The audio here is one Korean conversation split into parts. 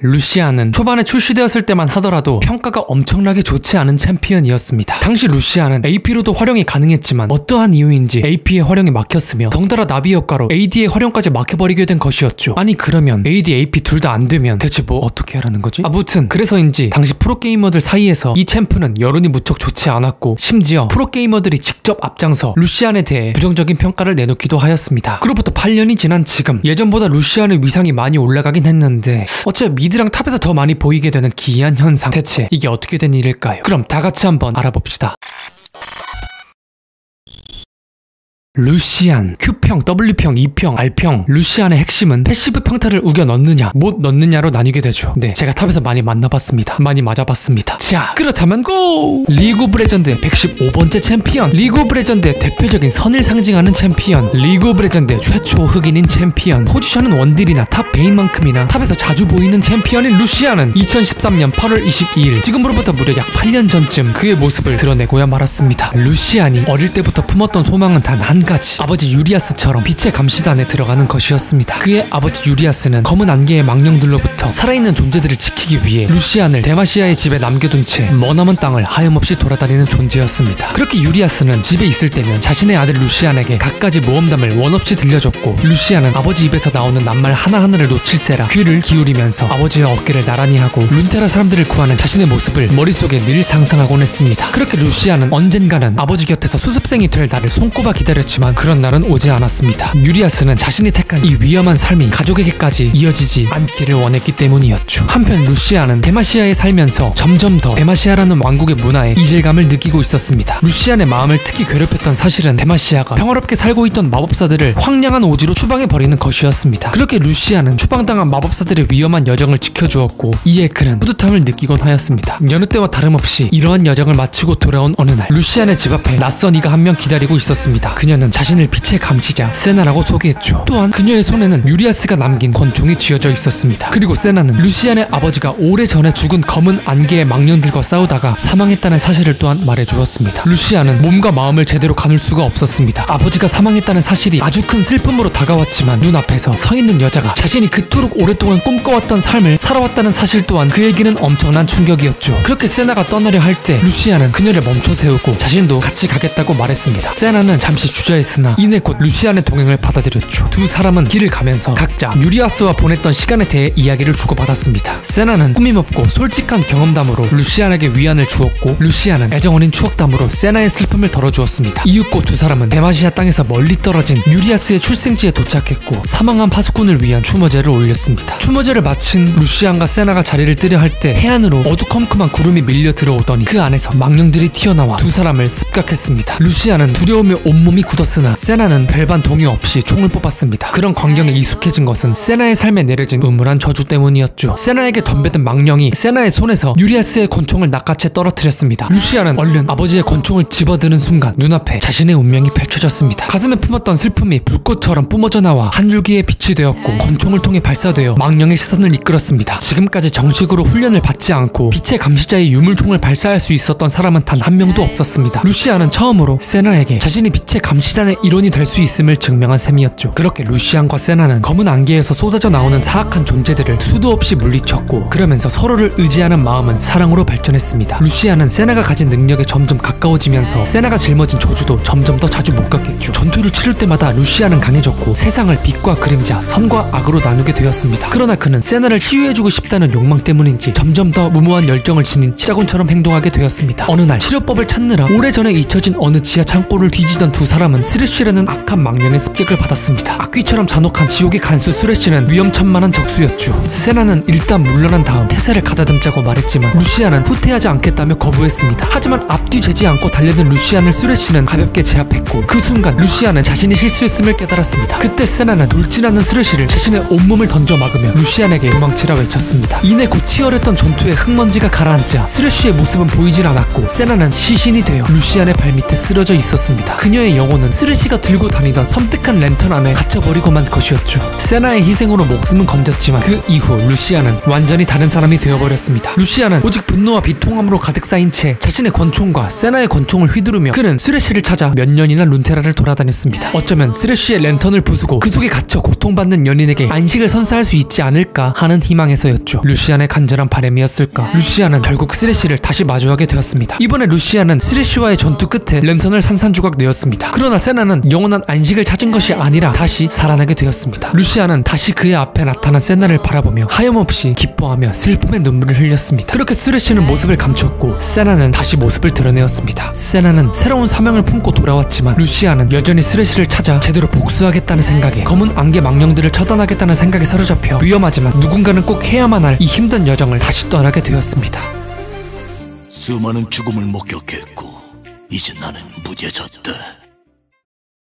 루시안은 초반에 출시되었을 때만 하더라도 평가가 엄청나게 좋지 않은 챔피언이었습니다. 당시 루시안은 AP로도 활용이 가능했지만 어떠한 이유인지 AP의 활용이 막혔으며 덩달아 나비 효과로 AD의 활용까지 막혀버리게 된 것이었죠. 아니 그러면 AD, AP 둘 다 안되면 대체 뭐 어떻게 하라는 거지? 아무튼 그래서인지 당시 프로게이머들 사이에서 이 챔프는 여론이 무척 좋지 않았고 심지어 프로게이머들이 직접 앞장서 루시안에 대해 부정적인 평가를 내놓기도 하였습니다. 그로부터 8년이 지난 지금 예전보다 루시안의 위상이 많이 올라가긴 했는데 어째 미드랑 탑에서 더 많이 보이게 되는 기이한 현상, 대체 이게 어떻게 된 일일까요? 그럼 다같이 한번 알아봅시다. 루시안, Q평, W평, E평, R평. 루시안의 핵심은 패시브 평타를 우겨 넣느냐 못 넣느냐로 나뉘게 되죠. 네, 제가 탑에서 많이 만나봤습니다. 많이 맞아봤습니다. 자, 그렇다면 고! 리그 오브 레전드의 115번째 챔피언, 리그 오브 레전드의 대표적인 선을 상징하는 챔피언, 리그 오브 레전드의 최초 흑인인 챔피언, 포지션은 원딜이나 탑 베인만큼이나 탑에서 자주 보이는 챔피언인 루시안은 2013년 8월 22일 지금으로부터 무려 약 8년 전쯤 그의 모습을 드러내고야 말았습니다. 루시안이 어릴 때부터 품었던 소망은 단 한 가지, 아버지 유리아스처럼 빛의 감시단에 들어가는 것이었습니다. 그의 아버지 유리아스는 검은 안개의 망령들로부터 살아있는 존재들을 지키기 위해 루시안을 데마시아의 집에 남겨둔 채 머나먼 땅을 하염없이 돌아다니는 존재였습니다. 그렇게 유리아스는 집에 있을 때면 자신의 아들 루시안에게 갖가지 모험담을 원없이 들려줬고, 루시안은 아버지 입에서 나오는 낱말 하나하나를 놓칠세라 귀를 기울이면서 아버지의 어깨를 나란히 하고 룬테라 사람들을 구하는 자신의 모습을 머릿속에 늘 상상하곤 했습니다. 그렇게 루시안은 언젠가는 아버지 곁에서 수습생이 될 날을 손꼽아 기다렸지만 그런 날은 오지 않았습니다. 유리아스는 자신이 택한 이 위험한 삶이 가족에게까지 이어지지 않기를 원했기 때문이었죠. 한편 루시안은 데마시아에 살면서 점점 더 데마시아라는 왕국의 문화에 이질감을 느끼고 있었습니다. 루시안의 마음을 특히 괴롭혔던 사실은 데마시아가 평화롭게 살고 있던 마법사들을 황량한 오지로 추방해버리는 것이었습니다. 그렇게 루시안은 추방당한 마법사들의 위험한 여정을 지켜주었고, 이에 그는 뿌듯함을 느끼곤 하였습니다. 여느 때와 다름없이 이러한 여정을 마치고 돌아온 어느 날, 루시안의 집 앞에 낯선 이가 한 명 기다리고 있었습니다. 그녀는 자신을 빛의 감시자 세나라고 소개했죠. 또한 그녀의 손에는 유리아스가 남긴 권총이 쥐어져 있었습니다. 그리고 세나는 루시안의 아버지가 오래전에 죽은 검은 안개의 망령들과 싸우다가 사망했다는 사실을 또한 말해주었습니다. 루시안은 몸과 마음을 제대로 가눌 수가 없었습니다. 아버지가 사망했다는 사실이 아주 큰 슬픔으로 다가왔지만 눈앞에서 서 있는 여자가 자신이 그토록 오랫동안 꿈꿔왔던 삶을 살아왔다는 사실 또한 그에게는 엄청난 충격이었죠. 그렇게 세나가 떠나려 할 때 루시안은 그녀를 멈춰 세우고 자신도 같이 가겠다고 말했습니다. 세나는 잠시 주저했으나 이내 곧 루시안의 동행을 받아들였죠. 두 사람은 길을 가면서 각자 유리아스와 보냈던 시간에 대해 이야기를 주고받았습니다. 세나는 꾸밈없고 솔직한 경험담으로 루시안에게 위안을 주었고, 루시안은 애정어린 추억담으로 세나의 슬픔을 덜어주었습니다. 이윽고 두 사람은 데마시아 땅에서 멀리 떨어진 유리아스의 출생지에 도착했고 사망한 파수꾼을 위한 추모제를 올렸습니다. 추모제를 마친 루시안과 세나가 자리를 뜨려 할 때 해안으로 어두컴컴한 구름이 밀려 들어오더니 그 안에서 망령들이 튀어나와 두 사람을 습격했습니다. 루시안은 두려움에 온몸이 굳었으나 세나는 별반 동요 없이 총을 뽑았습니다. 그런 광경에 익숙해진 것은 세나의 삶에 내려진 음울한 저주 때문이었죠. 세나에게 덤벼든 망령이 세나의 손에서 유리아스의 권총을 낚아채 떨어뜨렸습니다. 루시안은 얼른 아버지의 권총을 집어드는 순간 눈앞에 자신의 운명이 펼쳐졌습니다. 가슴에 품었던 슬픔이 불꽃처럼 뿜어져 나와 한 줄기의 빛이 되었고 권총을 통해 발사되어 망령의 시선을 이끌었습니다. 지금까지 정식으로 훈련을 받지 않고 빛의 감시자의 유물총을 발사할 수 있었던 사람은 단 한 명도 없었습니다. 루시안은 처음으로 세나에게 자신이 빛의 감시단의 일원이 될 수 있음을 증명한 셈이었죠. 그렇게 루시안과 세나는 검은 안개에서 쏟아져 나오는 사악한 존재들을 수도 없이 물리쳤고, 그러면서 서로를 의지하는 마음은 사랑으로 발전했습니다. 루시안은 세나가 가진 능력에 점점 가까워지면서 세나가 짊어진 저주도 점점 더 자주 못 겪겠죠. 전투를 치를 때마다 루시안은 강해졌고 세상을 빛과 그림자, 선과 악으로 나누게 되었습니다. 그러나 그는 세나를 치유해주고 싶다는 욕망 때문인지 점점 더 무모한 열정을 지닌 치자군처럼 행동하게 되었습니다. 어느 날 치료법을 찾느라 오래전에 잊혀진 어느 지하 창고를 뒤지던 두 사람은 스레쉬라는 악한 망령의 습격을 받았습니다. 악귀처럼 잔혹한 지옥의 간수 스레쉬는 위험천만한 적수였죠. 세나는 일단 물러난 다음 태세를 가다듬자고 말했지만 루시안은 후퇴하지 않겠다며 거부했습니다. 하지만 앞뒤 재지 않고 달려든 루시안을 스레쉬는 가볍게 제압했고, 그 순간 루시안은 자신이 실수했음을 깨달았습니다. 그때 세나는 돌진하는 스레쉬를 자신의 온몸을 던져 막으며 루시안에게 도망치라 외쳤습니다. 이내 곧 치열했던 전투에 흙먼지가 가라앉자 스레쉬의 모습은 보이질 않았고 세나는 시신이 되어 루시안의 발밑에 쓰러져 있었습니다. 그녀의 영혼은 이유는 쓰레쉬가 들고 다니던 섬뜩한 랜턴 안에 갇혀버리고만 것이었죠. 세나의 희생으로 목숨은 건졌지만 그 이후 루시아는 완전히 다른 사람이 되어버렸습니다. 루시아는 오직 분노와 비통함으로 가득 쌓인 채 자신의 권총과 세나의 권총을 휘두르며 그는 쓰레쉬를 찾아 몇 년이나 룬테라를 돌아다녔습니다. 어쩌면 쓰레쉬의 랜턴을 부수고 그 속에 갇혀 고통받는 연인에게 안식을 선사할 수 있지 않을까 하는 희망에서였죠. 루시안의 간절한 바람이었을까. 루시아는 결국 쓰레쉬를 다시 마주하게 되었습니다. 이번에 루시아는 쓰레쉬와의 전투 끝에 랜턴을 산산조각 내었습니다. 그러나 세나는 영원한 안식을 찾은 것이 아니라 다시 살아나게 되었습니다. 루시아는 다시 그의 앞에 나타난 세나를 바라보며 하염없이 기뻐하며 슬픔의 눈물을 흘렸습니다. 그렇게 쓰레쉬는 모습을 감췄고 세나는 다시 모습을 드러내었습니다. 세나는 새로운 사명을 품고 돌아왔지만 루시아는 여전히 쓰레쉬를 찾아 제대로 복수하겠다는 생각에 검은 안개 망령들을 처단하겠다는 생각에 사로잡혀 위험하지만 누군가는 꼭 해야만 할 이 힘든 여정을 다시 떠나게 되었습니다. 수많은 죽음을 목격했고 이제 나는 무뎌졌다.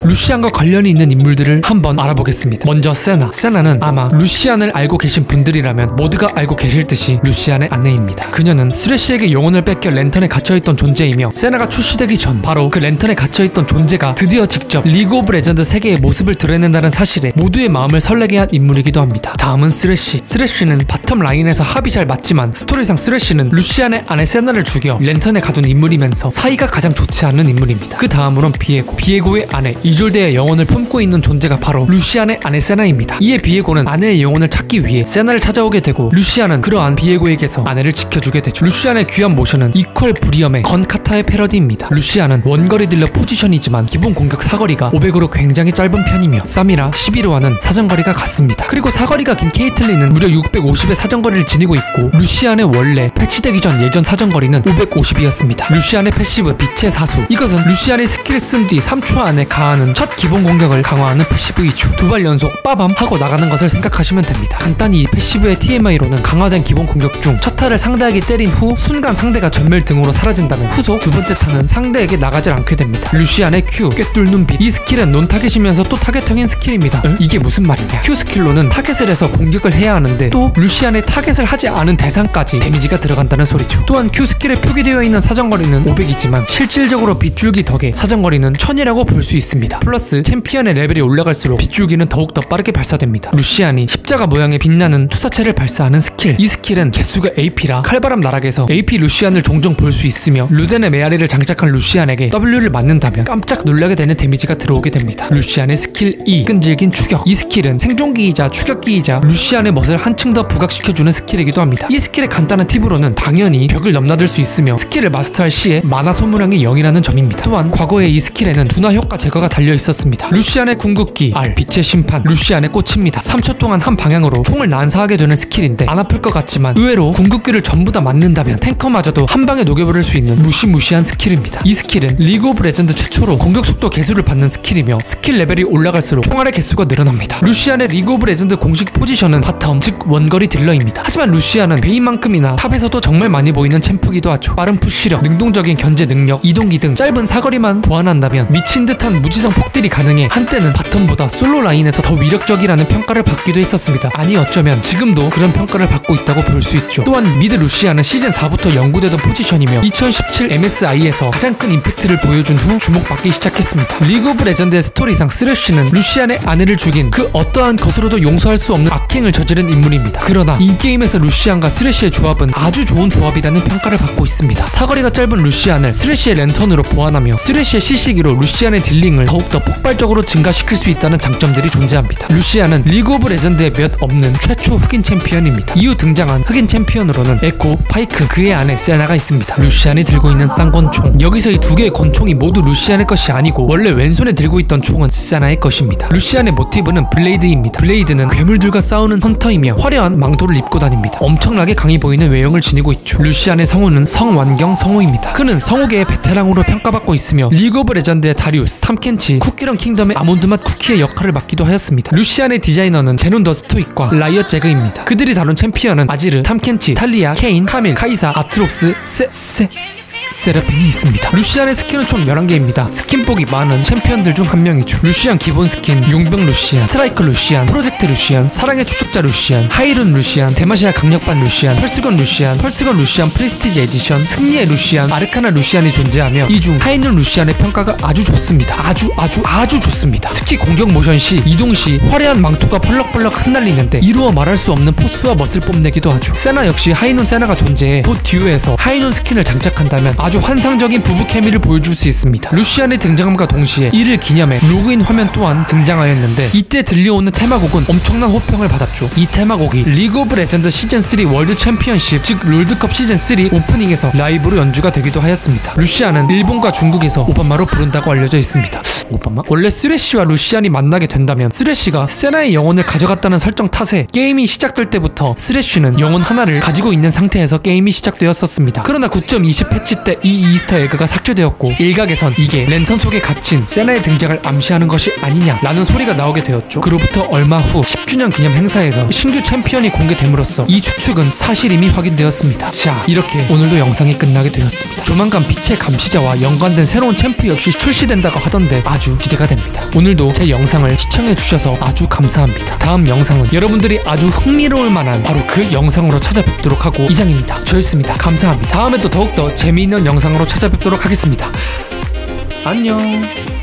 루시안과 관련이 있는 인물들을 한번 알아보겠습니다. 먼저 세나. 세나는 아마 루시안을 알고 계신 분들이라면 모두가 알고 계실 듯이 루시안의 아내입니다. 그녀는 쓰레쉬에게 영혼을 뺏겨 랜턴에 갇혀있던 존재이며 세나가 출시되기 전 바로 그 랜턴에 갇혀있던 존재가 드디어 직접 리그 오브 레전드 세계의 모습을 드러낸다는 사실에 모두의 마음을 설레게 한 인물이기도 합니다. 다음은 쓰레쉬. 쓰레쉬는 바텀 라인에서 합이 잘 맞지만 스토리상 쓰레쉬는 루시안의 아내 세나를 죽여 랜턴에 가둔 인물이면서 사이가 가장 좋지 않은 인물입니다. 그 다음으론 비에고. 비에고의 아내 이졸데의 영혼을 품고 있는 존재가 바로 루시안의 아내 세나입니다. 이에 비에고는 아내의 영혼을 찾기 위해 세나를 찾아오게 되고 루시안은 그러한 비에고에게서 아내를 지켜주게 되죠. 루시안의 귀한 모션은 이퀄 브리엄의 건카타의 패러디입니다. 루시안은 원거리 딜러 포지션이지만 기본 공격 사거리가 500으로 굉장히 짧은 편이며 쌈이라 11호와는 사정거리가 같습니다. 그리고 사거리가 긴 케이틀린은 무려 650의 사정거리를 지니고 있고 루시안의 원래 패치되기 전 예전 사정거리는 550이었습니다. 루시안의 패시브 빛의 사수. 이것은 루시안이 스킬을 쓴 뒤 3초 안에 가하는 첫 기본 공격을 강화하는 패시브이죠. 두 발 연속 빠밤 하고 나가는 것을 생각하시면 됩니다. 간단히 이 패시브의 TMI로는 강화된 기본 공격 중 첫 타를 상대에게 때린 후 순간 상대가 전멸 등으로 사라진다면 후속 두 번째 타는 상대에게 나가질 않게 됩니다. 루시안의 Q, 꿰뚫는 빛. 이 스킬은 논 타겟이면서 또 타겟형인 스킬입니다. 이게 무슨 말이냐. Q 스킬로는 타겟을 해서 공격을 해야 하는데 또 루시안의 타겟을 하지 않은 대상까지 데미지가 들어간다는 소리죠. 또한 Q 스킬에 표기되어 있는 사정거리는 500이지만 실질적으로 빗줄기 덕에 사정거리는 1000이라고 볼 수 있습니다. 플러스 챔피언의 레벨이 올라갈수록 빗줄기는 더욱더 빠르게 발사됩니다. 루시안이 십자가 모양의 빛나는 투사체를 발사하는 스킬. 이 스킬은 개수가 AP라 칼바람 나락에서 AP 루시안을 종종 볼 수 있으며 루덴의 메아리를 장착한 루시안에게 W를 맞는다면 깜짝 놀라게 되는 데미지가 들어오게 됩니다. 루시안의 스킬 E, 끈질긴 추격. 이 스킬은 생존기이자 추격기이자 루시안의 멋을 한층 더 부각시켜주는 스킬이기도 합니다. 이 스킬의 간단한 팁으로는 당연히 벽을 넘나들 수 있으며 스킬을 마스터할 시에 마나 소모량이 0이라는 점입니다. 또한 과거에 이 스킬에는 둔화 효과 제거가 달려 있었습니다. 루시안의 궁극기 R, 빛의 심판. 루시안의 꽃입니다. 3초 동안 한 방향으로 총을 난사하게 되는 스킬인데 안 아플 것 같지만 의외로 궁극기를 전부 다 맞는다면 탱커마저도 한 방에 녹여버릴 수 있는 무시무시한 스킬입니다. 이 스킬은 리그 오브 레전드 최초로 공격 속도 개수를 받는 스킬이며 스킬 레벨이 올라갈수록 총알의 개수가 늘어납니다. 루시안의 리그 오브 레전드 공식 포지션은 바텀, 즉 원거리 딜러입니다. 하지만 루시안은 베인만큼이나 탑에서도 정말 많이 보이는 챔프기도 하죠. 빠른 푸시력, 능동적인 견제 능력, 이동기 등 짧은 사거리만 보완한다면 미친 듯한 무지성 폭딜이 가능해 한때는 바텀보다 솔로 라인에서 더 위력적이라는 평가를 받기도 했었습니다. 아니 어쩌면 지금도 그런 평가를 받고 있다고 볼 수 있죠. 또한 미드 루시안은 시즌 4부터 연구되던 포지션이며 2017 MSI에서 가장 큰 임팩트를 보여준 후 주목받기 시작했습니다. 리그 오브 레전드의 스토리상 쓰레쉬는 루시안의 아내를 죽인 그 어떠한 것으로도 용서할 수 없는 악행을 저지른 인물입니다. 그러나 인게임에서 루시안과 쓰레쉬의 조합은 아주 좋은 조합이라는 평가를 받고 있습니다. 사거리가 짧은 루시안을 쓰레쉬의 랜턴으로 보완하며 쓰레쉬의 시시기로 루시안의 딜링을 더욱더 폭발적으로 증가시킬 수 있다는 장점들이 존재합니다. 루시안은 리그 오브 레전드에 몇 없는 최초 흑인 챔피언입니다. 이후 등장한 흑인 챔피언으로는 에코, 파이크, 그의 아내 세나가 있습니다. 루시안이 들고 있는 쌍권총. 여기서 이 두 개의 권총이 모두 루시안의 것이 아니고 원래 왼손에 들고 있던 총은 세나의 것입니다. 루시안의 모티브는 블레이드입니다. 블레이드는 괴물들과 싸우는 헌터이며 화려한 망토를 입고 다닙니다. 엄청나게 강해 보이는 외형을 지니고 있죠. 루시안의 성우는 성완경 성우입니다. 그는 성우계의 베테랑으로 평가받고 있으며 리그 오브 레전드의 다리우스, 탐켄치, 쿠키런 킹덤의 아몬드맛 쿠키의 역할을 맡기도 하였습니다. 루시안의 디자이너는 제논 더 스토익과 라이엇 제그입니다. 그들이 다룬 챔피언은 아지르, 탐켄치, 탈리아, 케인, 카밀, 카이사, 아트록스, 세라핀이 있습니다. 루시안의 스킨은 총 11개입니다. 스킨복이 많은 챔피언들 중 한 명이죠. 루시안 기본 스킨, 용병 루시안, 스트라이커 루시안, 프로젝트 루시안, 사랑의 추적자 루시안, 하이룬 루시안, 대마시아 강력반 루시안, 펄스건 루시안, 프리스티지 에디션, 승리의 루시안, 아르카나 루시안이 존재하며 이 중 하이룬 루시안의 평가가 아주 좋습니다. 아주 좋습니다. 특히 공격 모션 시, 이동 시 화려한 망토가 펄럭펄럭 흩날리는데 이루어 말할 수 없는 포스와 멋을 뽐내기도 하죠. 세나 역시 하이룬 세나가 존재해 곧 듀오에서 하이룬 스킨을 장착한다면 아주 환상적인 부부 케미를 보여줄 수 있습니다. 루시안의 등장함과 동시에 이를 기념해 로그인 화면 또한 등장하였는데 이때 들려오는 테마곡은 엄청난 호평을 받았죠. 이 테마곡이 리그 오브 레전드 시즌3 월드 챔피언십 즉 롤드컵 시즌3 오프닝에서 라이브로 연주가 되기도 하였습니다. 루시안은 일본과 중국에서 오바마로 부른다고 알려져 있습니다. 오바마? 원래 쓰레쉬와 루시안이 만나게 된다면 쓰레쉬가 세나의 영혼을 가져갔다는 설정 탓에 게임이 시작될 때부터 쓰레쉬는 영혼 하나를 가지고 있는 상태에서 게임이 시작되었었습니다. 그러나 9.20 패치 때 이 이스터 에그가 삭제되었고 일각에선 이게 랜턴 속에 갇힌 세나의 등장을 암시하는 것이 아니냐라는 소리가 나오게 되었죠. 그로부터 얼마 후 10주년 기념 행사에서 신규 챔피언이 공개됨으로써 이 추측은 사실임이 확인되었습니다. 자, 이렇게 오늘도 영상이 끝나게 되었습니다. 조만간 빛의 감시자와 연관된 새로운 챔프 역시 출시된다고 하던데 아주 기대가 됩니다. 오늘도 제 영상을 시청해주셔서 아주 감사합니다. 다음 영상은 여러분들이 아주 흥미로울 만한 바로 그 영상으로 찾아뵙도록 하고 이상입니다. 저였습니다. 감사합니다. 다음에 또 더욱더 재미있는 영상으로 찾아뵙도록 하겠습니다. 안녕.